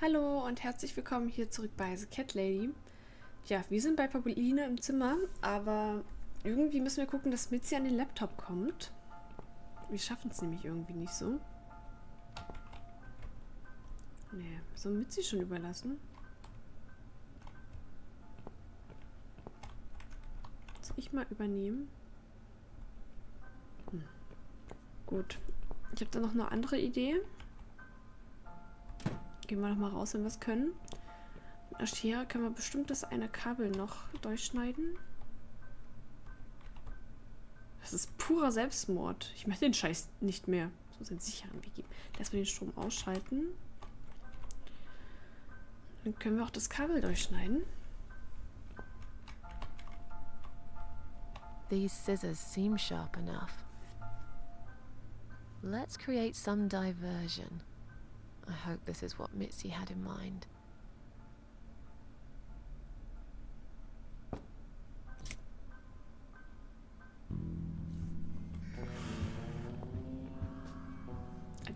Hallo und herzlich willkommen hier zurück bei The Cat Lady. Ja, wir sind bei Pauline im Zimmer, aber irgendwie müssen wir gucken, dass Mitzi an den Laptop kommt. Wir schaffen es nämlich irgendwie nicht so. Nee, soll Mitzi schon überlassen? Soll ich mal übernehmen? Gut. Ich habe da noch eine andere Idee. Gehen wir noch mal raus, wenn wir es können. Mit einer Schere können wir bestimmt das eine Kabel noch durchschneiden. Das ist purer Selbstmord. Ich mache den Scheiß nicht mehr. Das muss einen sicheren Weg geben. Erstmal den Strom ausschalten. Dann können wir auch das Kabel durchschneiden. These scissors seem sharp enough. Let's create some diversion. I hope this is what Mitzi had in mind.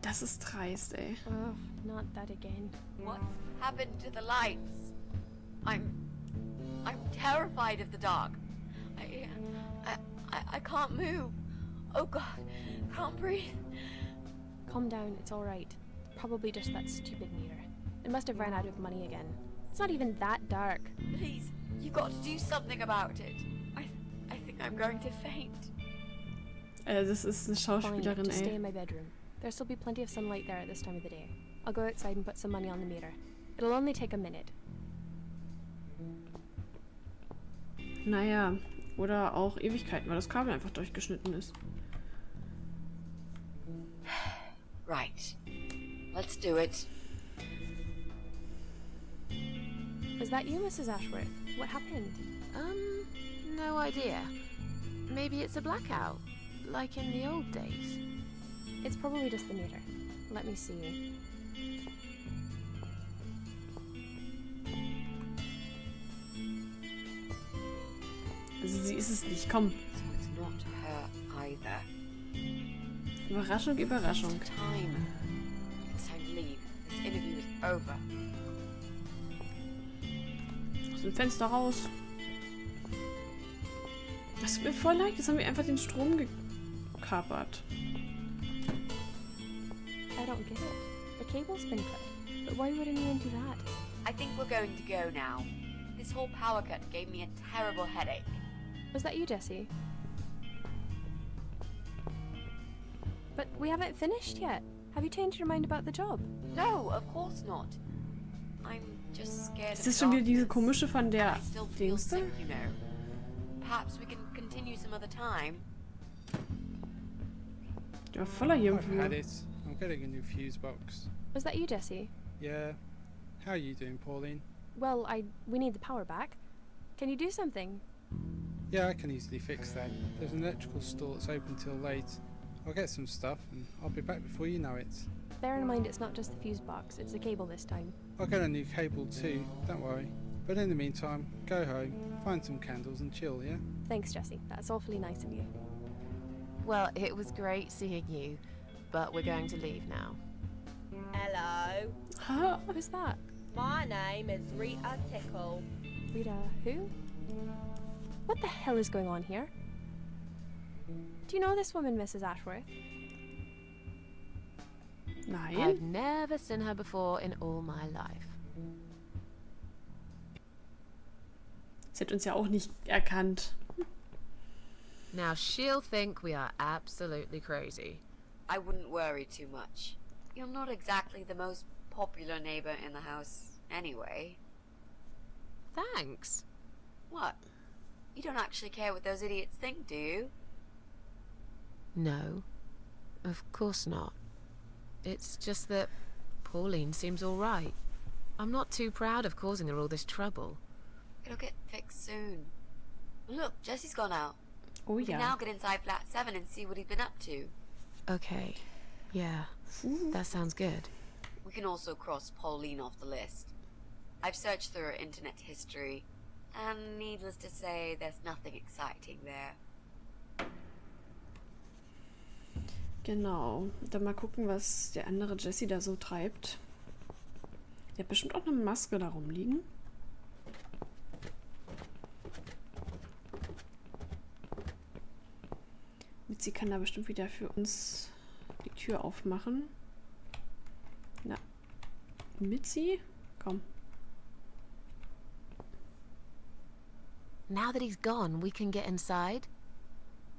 Das ist dreist, ey. Oh, not that again. What happened to the lights? I'm terrified of the dark. I can't move. Oh God, can't breathe. Calm down, it's all right. Probably just that stupid mirror. It must have run out of money again. It's not even that dark. Please, you've got to do something about it. I think I'm going to faint. Das ist eine Fine, Schauspielerin, just stay ey. in my bedroom. There'll still be plenty of sunlight there at this time of the day. I'll go outside and put some money on the mirror. It'll only take a minute. Naja, oder auch Ewigkeiten, weil das Kabel einfach durchgeschnitten ist. Right. Let's do it. Is that you, Mrs. Ashworth? What happened? No idea. Maybe it's a blackout, like in the old days. It's probably just the mirror. Let me see. Also sie ist es nicht, komm. So it's not her either. Überraschung, Überraschung. It's time. It's time to leave. This interview is over. Aus dem Fenster raus. Das tut mir voll leid, jetzt haben wir einfach den Strom gekapert. I don't get it. The cable's been cut. But why would anyone do that? I think we're going to go now. This whole power cut gave me a terrible headache. Was that you, Jessie? But we haven't finished yet. Have you changed your mind about the job? No, of course not. I'm just scared Ist of das schon wieder diese darkness. komische von der I still feel Dings da? sick, you know. Perhaps we can continue some other time. Ja, voller I've Hirnflug. had it. I'm getting a new fuse box. Was that you, Jessie? Yeah. How are you doing, Pauline? Well, we need the power back. Can you do something? Yeah, I can easily fix that. There's an electrical store that's open till late. I'll get some stuff and I'll be back before you know it. Bear in mind it's not just the fuse box, it's the cable this time. I'll get a new cable too, don't worry. But in the meantime, go home, find some candles and chill, yeah? Thanks, Jessie. That's awfully nice of you. Well, it was great seeing you, but we're going to leave now. Hello, Ha, Who's that? my name is Rita Tickle. Rita who? What the hell is going on here? Do you know this woman, Mrs. Ashworth? nein. I've never seen her before in all my life. Sie hat uns ja auch nicht erkannt. Now she'll think we are absolutely crazy. I wouldn't worry too much. You're not exactly the most popular neighbor in the house anyway. Thanks. What? You don't actually care what those idiots think, do you? No, of course not. It's just that Pauline seems all right. I'm not too proud of causing her all this trouble. It'll get fixed soon. Look, Jesse's gone out. Oh We can now ja. get inside flat 7 and see what he's been up to. Okay, yeah, that sounds good. We can also cross Pauline off the list. I've searched through her internet history, and needless to say, there's nothing exciting there. Genau. Dann mal gucken, was der andere Jesse da so treibt. Der hat bestimmt auch eine Maske da rumliegen. Sie kann da bestimmt wieder für uns die Tür aufmachen. Na, Mitzi? Komm. Now that he's gone, we can get inside.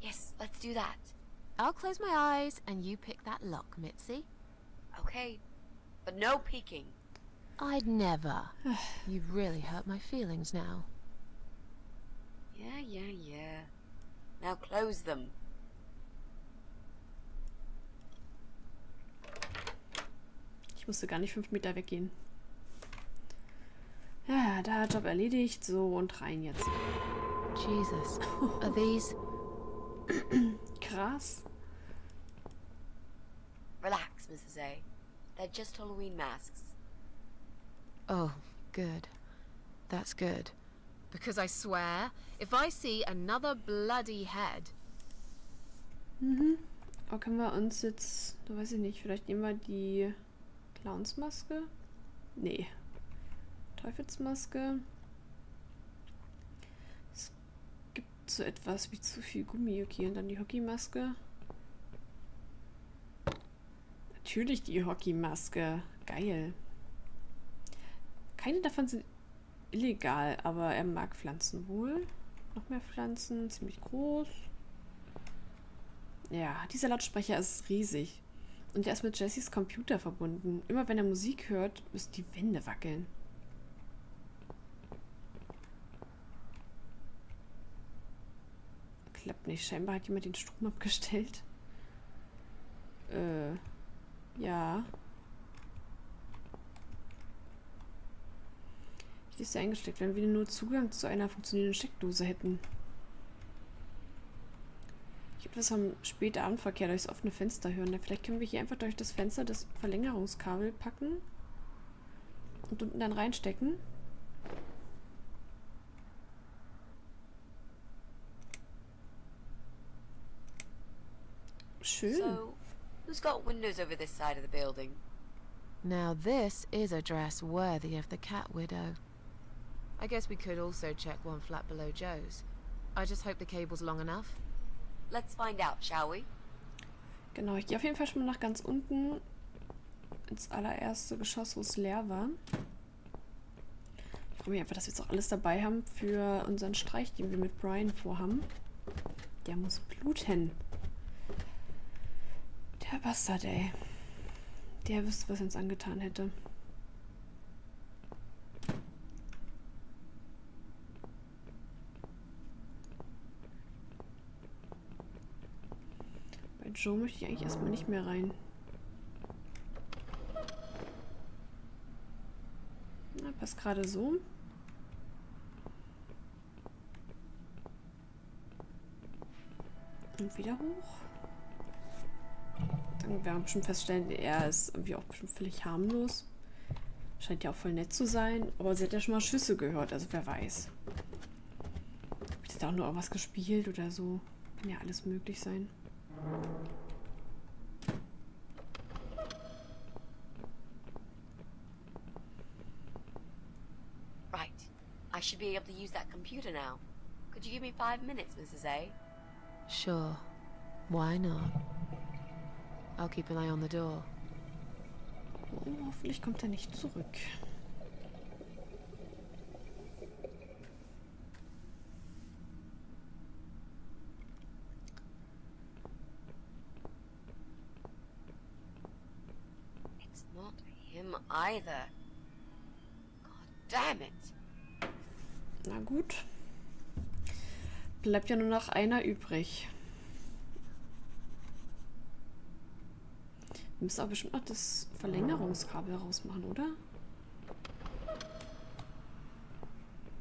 Yes, let's do that. I'll close my eyes and you pick that lock, Mitzi. Okay, but no peeking. I'd never. You've really hurt my feelings now. Yeah. Now close them. Ich musste gar nicht 5 Meter weggehen. Ja, da Job erledigt. So, und rein jetzt. Jesus. Are these... Krass. Relax, Mrs. A. They're just Halloween masks. Oh, good. That's good. Because I swear, if I see another bloody head... Aber können wir uns jetzt... Da weiß ich nicht, vielleicht nehmen wir die... Clownsmaske? Nee. Teufelsmaske. Es gibt so etwas wie zu viel Gummi. Okay, und dann die Hockeymaske. Natürlich die Hockeymaske. Geil. Keine davon sind illegal, aber er mag Pflanzen wohl. Noch mehr Pflanzen, ziemlich groß. Ja, dieser Lautsprecher ist riesig. Und er ist mit Jessys Computer verbunden. Immer wenn er Musik hört, müssen die Wände wackeln. Klappt nicht. Scheinbar hat jemand den Strom abgestellt. Ja. Hier ist ja eingesteckt, wenn wir nur Zugang zu einer funktionierenden Steckdose hätten. Ich habe das am Spätabendverkehr durchs offene Fenster hören. Vielleicht können wir hier einfach durch das Fenster das Verlängerungskabel packen und unten dann reinstecken. Schön. So, who's got windows over this side of the building? Now this is a dress worthy of the cat widow. I guess we could also check one flat below Joe's. I just hope the cable's long enough. Let's find out, shall we? Genau, ich gehe auf jeden Fall schon mal nach ganz unten ins allererste Geschoss, wo es leer war. Ich freue mich einfach, dass wir jetzt auch alles dabei haben für unseren Streich, den wir mit Bryan vorhaben. Der muss bluten. Der Bastard, ey. Der wüsste, was er uns angetan hätte. Bei Joe möchte ich eigentlich erstmal nicht mehr rein. Na, passt gerade so. Und wieder hoch. Dann werden wir bestimmt feststellen, er ist irgendwie auch bestimmt völlig harmlos. Scheint ja auch voll nett zu sein. Aber sie hat ja schon mal Schüsse gehört, also wer weiß. Hat da auch nur irgendwas gespielt oder so. Kann ja alles möglich sein. Right. I should be able to use that computer now. Could you give me 5 minutes, Mrs. A? Sure. Why not? I'll keep an eye on the door. Oh, hoffentlich kommt er nicht zurück. It's not him either. God damn it. Na gut. Bleibt ja nur noch einer übrig. Wir müssen aber bestimmt noch das Verlängerungskabel rausmachen, oder?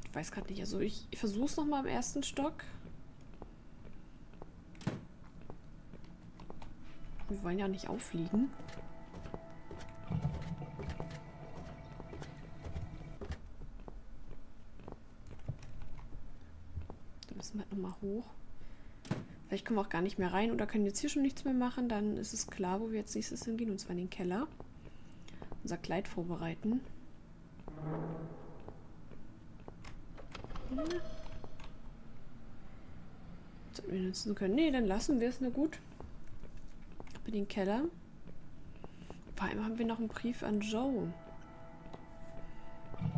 Ich weiß gerade nicht. Also ich versuche es nochmal im ersten Stock. Wir wollen ja nicht auffliegen. Da müssen wir halt nochmal hoch. Vielleicht kommen wir auch gar nicht mehr rein oder können jetzt hier schon nichts mehr machen. Dann ist es klar, wo wir jetzt nächstes hingehen. Und zwar in den Keller. Unser Kleid vorbereiten. Sollten wir nutzen können. Nee, dann lassen wir es nur gut. Ab in den Keller. Vor allem haben wir noch einen Brief an Joe.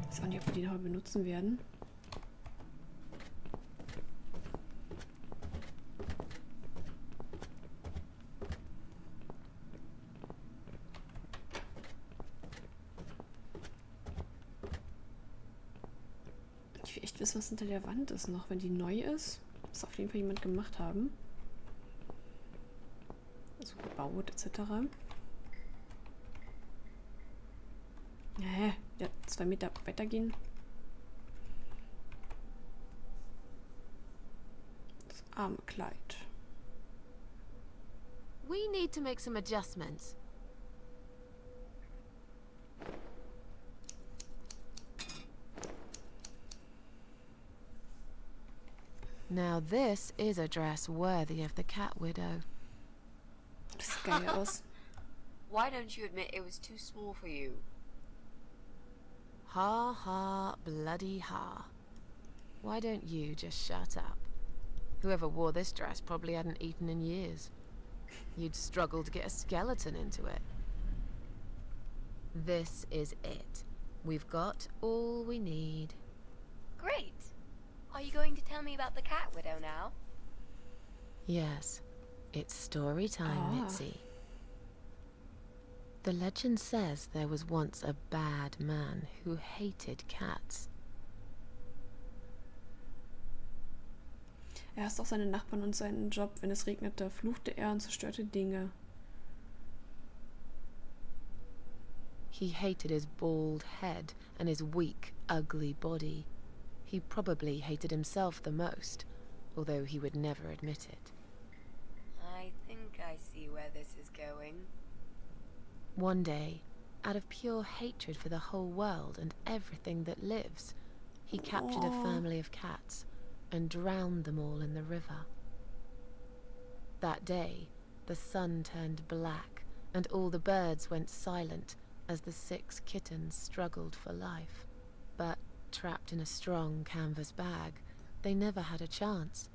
Ich weiß auch nicht, ob wir den heute benutzen werden. Ich will echt wissen, was hinter der Wand ist noch. Wenn die neu ist, muss auf jeden Fall jemand gemacht haben. Also gebaut etc. Ja, 2 Meter weitergehen. Das arme Kleid. We need to make some adjustments. Now this is a dress worthy of the cat widow. Das sieht geil aus. Why don't you admit it was too small for you? Ha ha, bloody ha. Why don't you just shut up? Whoever wore this dress probably hadn't eaten in years. You'd struggle to get a skeleton into it. This is it. We've got all we need. Great. Are you going to tell me about the cat widow now? Yes, it's story time, Ah. Mitzi. The legend says there was once a bad man who hated cats. Er hasst auch seine Nachbarn und seinen Job. Wenn es regnete, fluchte er und zerstörte Dinge. He hated his bald head and his weak, ugly body. He probably hated himself the most, although he would never admit it. I think I see where this is going. One day, out of pure hatred for the whole world and everything that lives, he captured a family of cats and drowned them all in the river. That day, the sun turned black and all the birds went silent as the 6 kittens struggled for life. But trapped in a strong canvas bag, they never had a chance.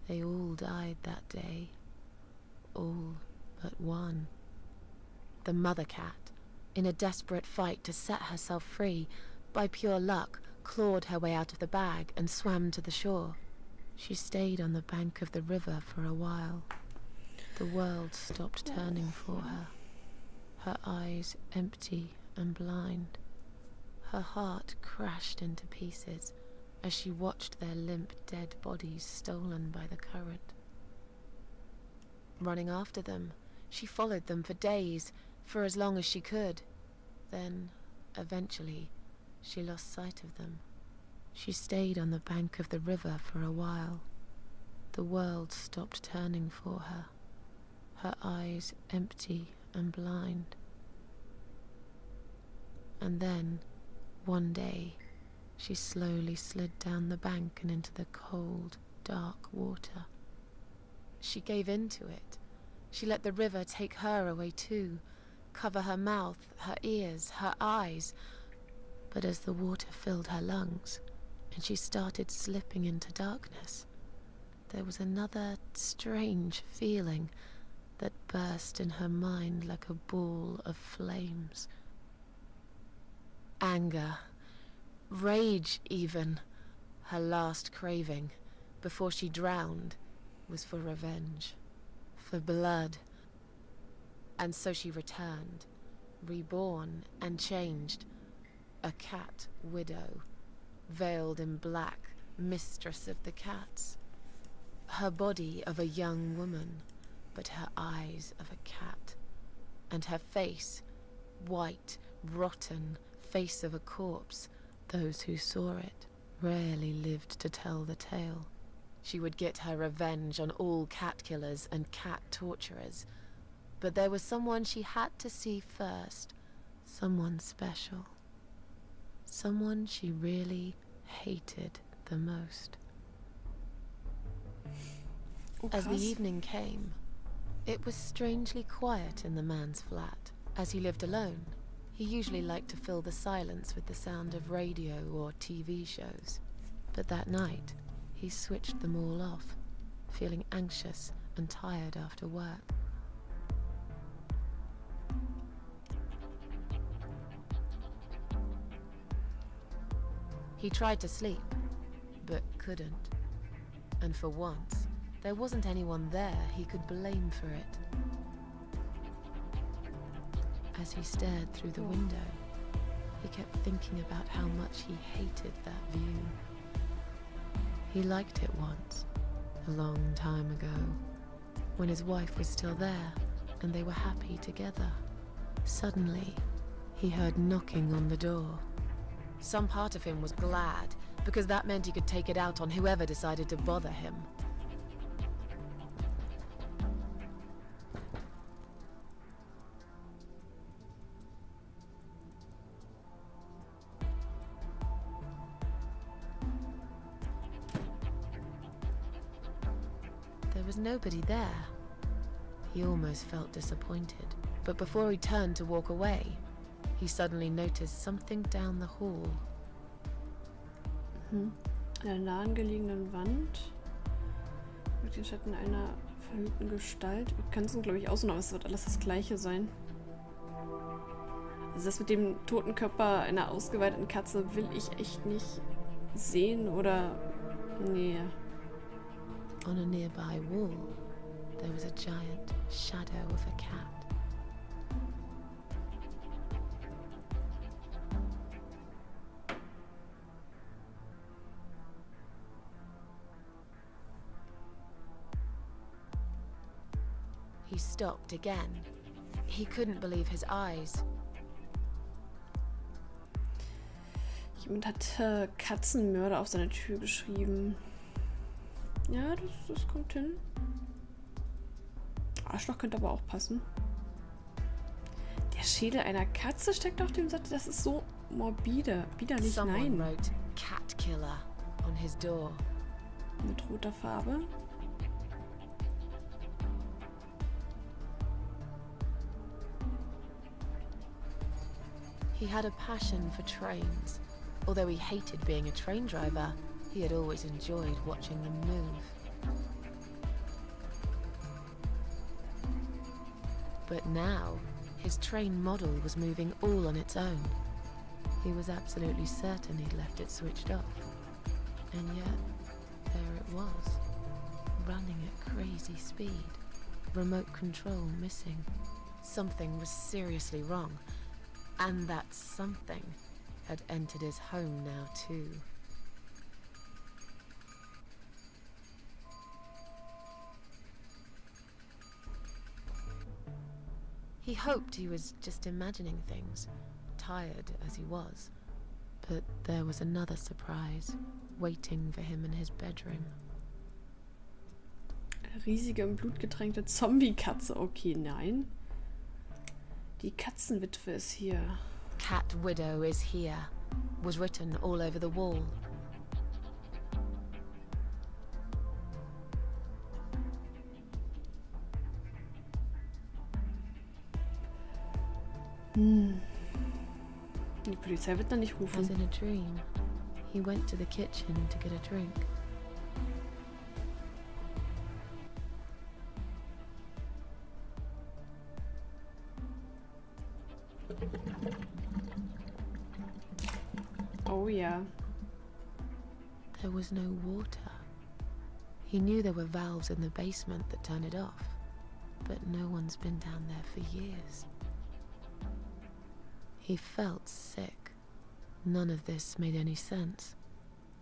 They all died that day. All but one. The mother cat, in a desperate fight to set herself free, by pure luck, clawed her way out of the bag and swam to the shore. She stayed on the bank of the river for a while. The world stopped turning for her, her eyes empty and blind. Her heart crashed into pieces as she watched their limp dead bodies stolen by the current. Running after them, she followed them for days, for as long as she could. Then, eventually, she lost sight of them. She stayed on the bank of the river for a while. The world stopped turning for her, her eyes empty and blind. And then, one day, she slowly slid down the bank and into the cold, dark water. She gave in to it. She let the river take her away too, cover her mouth, her ears, her eyes. But as the water filled her lungs, and she started slipping into darkness, there was another strange feeling that burst in her mind like a ball of flames. Anger, rage even. Her last craving, before she drowned, was for revenge, for blood. And so she returned, reborn and changed, a cat widow, veiled in black, mistress of the cats. Her body of a young woman, but her eyes of a cat, and her face, white, rotten, face of a corpse. Those who saw it rarely lived to tell the tale. She would get her revenge on all cat killers and cat torturers. But there was someone she had to see first. Someone special. Someone she really hated the most. As the evening came, it was strangely quiet in the man's flat, as he lived alone. He usually liked to fill the silence with the sound of radio or TV shows. But that night, he switched them all off, feeling anxious and tired after work. He tried to sleep, but couldn't. And for once, there wasn't anyone there he could blame for it. As he stared through the window, he kept thinking about how much he hated that view. He liked it once, a long time ago, when his wife was still there and they were happy together. Suddenly, he heard knocking on the door. Some part of him was glad, because that meant he could take it out on whoever decided to bother him. There was nobody there. He almost felt disappointed, but before he turned to walk away, he suddenly noticed something down the hall. An der nahegelegenen Wand mit den Schatten einer verhüllten Gestalt. Wir können es, glaube ich, aussuchen, aber es wird alles das Gleiche sein. Also das mit dem toten Körper einer ausgeweiteten Katze will ich echt nicht sehen oder... Nee. On a nearby wall, there was a giant shadow of a cat. He stopped again. He couldn't believe his eyes. Jemand hat Katzenmörder auf seine Tür geschrieben. Ja, das kommt hin. Arschloch könnte aber auch passen. Der Schädel einer Katze steckt auf dem Sattel. Das ist so morbide. Widerlich, Someone nein. wrote "cat killer" on his door. Mit roter Farbe. He had a passion for trains. Although he hated being a train driver, he had always enjoyed watching them move. But now, his train model was moving all on its own. He was absolutely certain he'd left it switched off. And yet, there it was, running at crazy speed. Remote control missing. Something was seriously wrong. And that something had entered his home now too. He hoped he was just imagining things, tired as he was. But there was another surprise waiting for him in his bedroom. Eine riesige, im Blut getränkte Zombie-Katze. Okay, nein. Die Katzenwitwe ist hier. Cat widow is here, was written all over the wall. Die Polizei wird dann nicht rufen. As in a dream, he went to the kitchen to get a drink. Oh ja. There was no water. He knew there were valves in the basement that turned it off, but no one's been down there for years. He felt sick. None of this made any sense.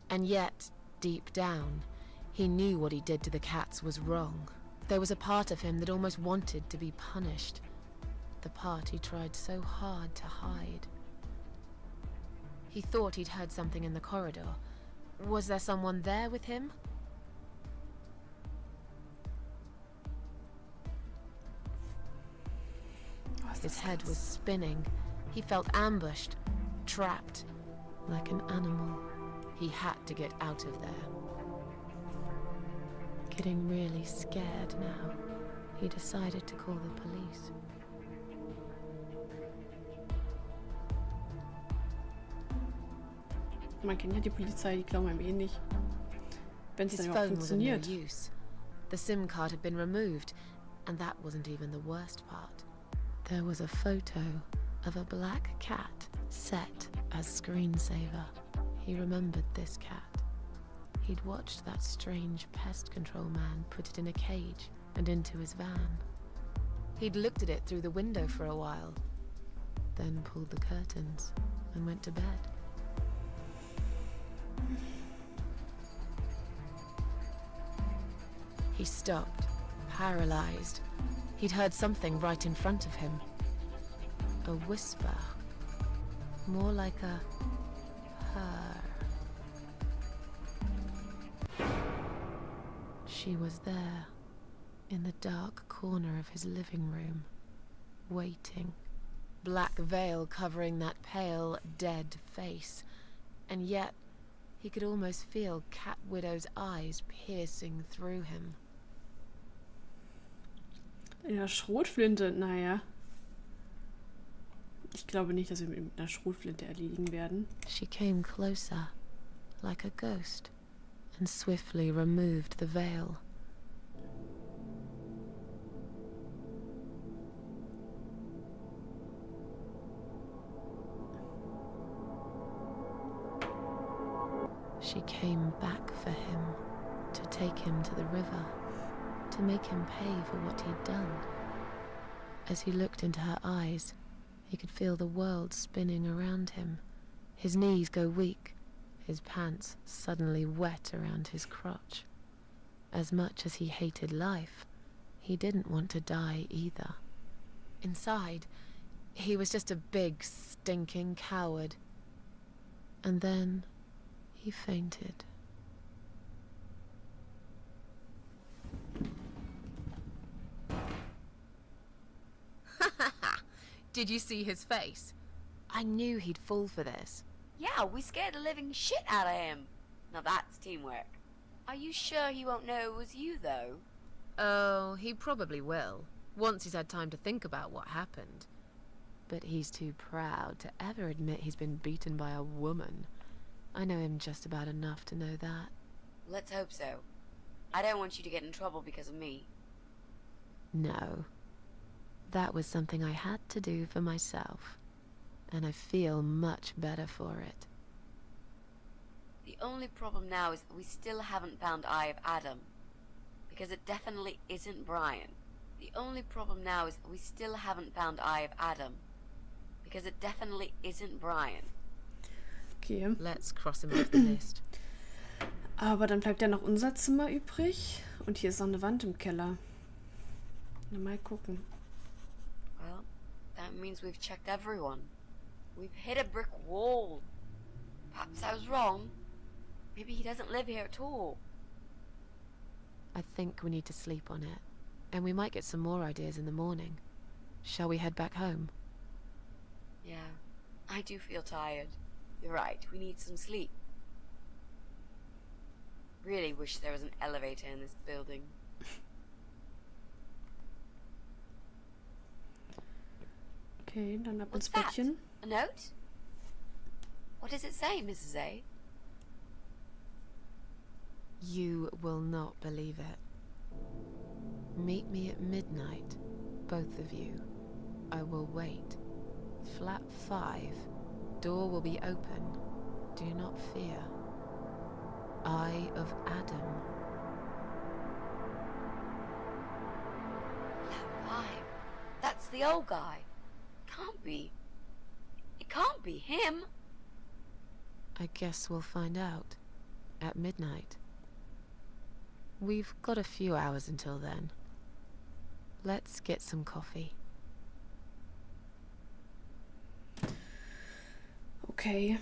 And yet, deep down, he knew what he did to the cats was wrong. There was a part of him that almost wanted to be punished. The part he tried so hard to hide. He thought he'd heard something in the corridor. Was there someone there with him? His head was spinning. He felt ambushed, trapped, like an animal. He had to get out of there. Getting really scared now, he decided to call the police. Man kennt ja die Polizei, die glauben einem eh nicht. Wenn es His dann überhaupt phone was of no funktioniert. use. The SIM card had been removed, and that wasn't even the worst part. There was a photo of a black cat set as screensaver. He remembered this cat. He'd watched that strange pest control man put it in a cage and into his van. He'd looked at it through the window for a while, then pulled the curtains and went to bed. He stopped, paralyzed. He'd heard something right in front of him. A whisper. More like a purr. She was there, in the dark corner of his living room, waiting. Black veil covering that pale, dead face. And yet, he could almost feel Cat Widow's eyes piercing through him. Ja, Schrotflinte, naja. Ich glaube nicht, dass wir mit einer Schrotflinte erledigen werden. She came closer, like a ghost, and swiftly removed the veil. She came back for him, to take him to the river, to make him pay for what he'd done. As he looked into her eyes, he could feel the world spinning around him, his knees go weak, his pants suddenly wet around his crotch. As much as he hated life, he didn't want to die either. Inside, he was just a big, stinking coward. And then he fainted. Did you see his face? I knew he'd fall for this. Yeah, we scared the living shit out of him. Now that's teamwork. Are you sure he won't know it was you, though? Oh, he probably will, once he's had time to think about what happened. But he's too proud to ever admit he's been beaten by a woman. I know him just about enough to know that. Let's hope so. I don't want you to get in trouble because of me. No. That was something I had to do for myself. And I feel much better for it. The only problem now is that we still haven't found Eye of Adam. Because it definitely isn't Bryan. The only problem now is that we still haven't found Eye of Adam. Because it definitely isn't Bryan. Okay. Let's cross him off the list. Aber dann bleibt ja noch unser Zimmer übrig. Und hier ist noch eine Wand im Keller. Na, mal gucken. Well, that means we've checked everyone. We've hit a brick wall. Perhaps I was wrong. Maybe he doesn't live here at all. I think we need to sleep on it. And we might get some more ideas in the morning. Shall we head back home? Yeah, I do feel tired. You're right, we need some sleep. Really wish there was an elevator in this building. Okay, dann ab What's ins that? Bettchen. A note? What does it say, Mrs. A? You will not believe it. Meet me at midnight, both of you. I will wait. Flat 5. Door will be open. Do not fear. Eye of Adam. Flat 5. That's the old guy. Can't be. It can't be him. I guess we'll find out. At midnight. We've got a few hours until then. Let's get some coffee. Okay.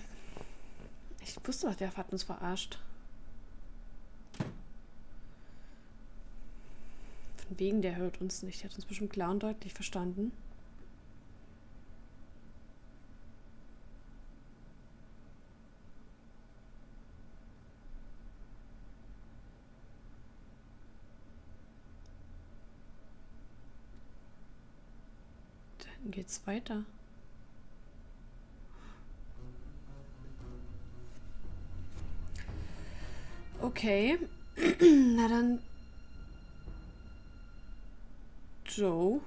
Ich wusste doch, der hat uns verarscht. Von wegen, der hört uns nicht. Der hat uns bestimmt klar und deutlich verstanden. Dann geht's weiter. Okay. Na dann. Joe.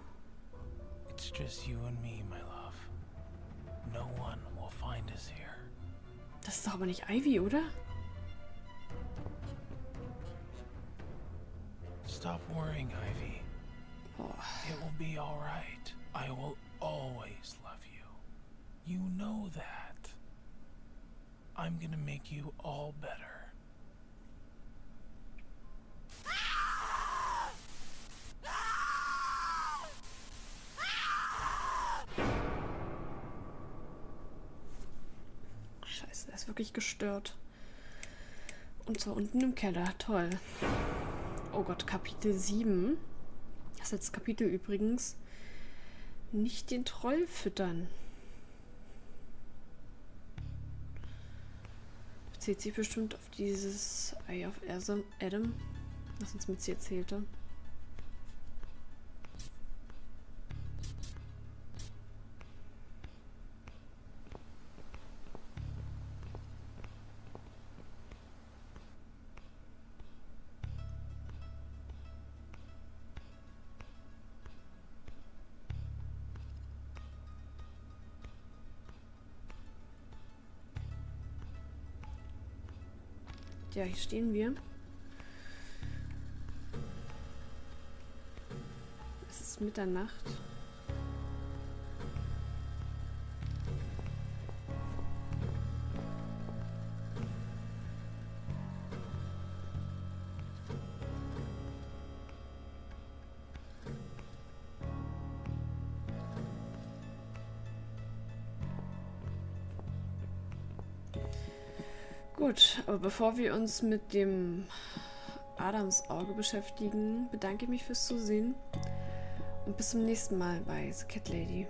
It's just you and me, my love. No one will find us here. Das ist doch aber nicht Ivy, oder? Stop worrying, Ivy. Oh. It will be all right. I will always love you. You know that. I'm gonna make you all better. Scheiße, er ist wirklich gestört. Und zwar unten im Keller. Toll. Oh Gott, Kapitel 7. Das letzte Kapitel übrigens. Nicht den Troll füttern. Bezieht sich bestimmt auf dieses Eye of Adam, was uns Mitzi erzählte. Ja, hier stehen wir. Es ist Mitternacht. Gut, aber bevor wir uns mit dem Adams Auge beschäftigen, bedanke ich mich fürs Zusehen und bis zum nächsten Mal bei The Cat Lady.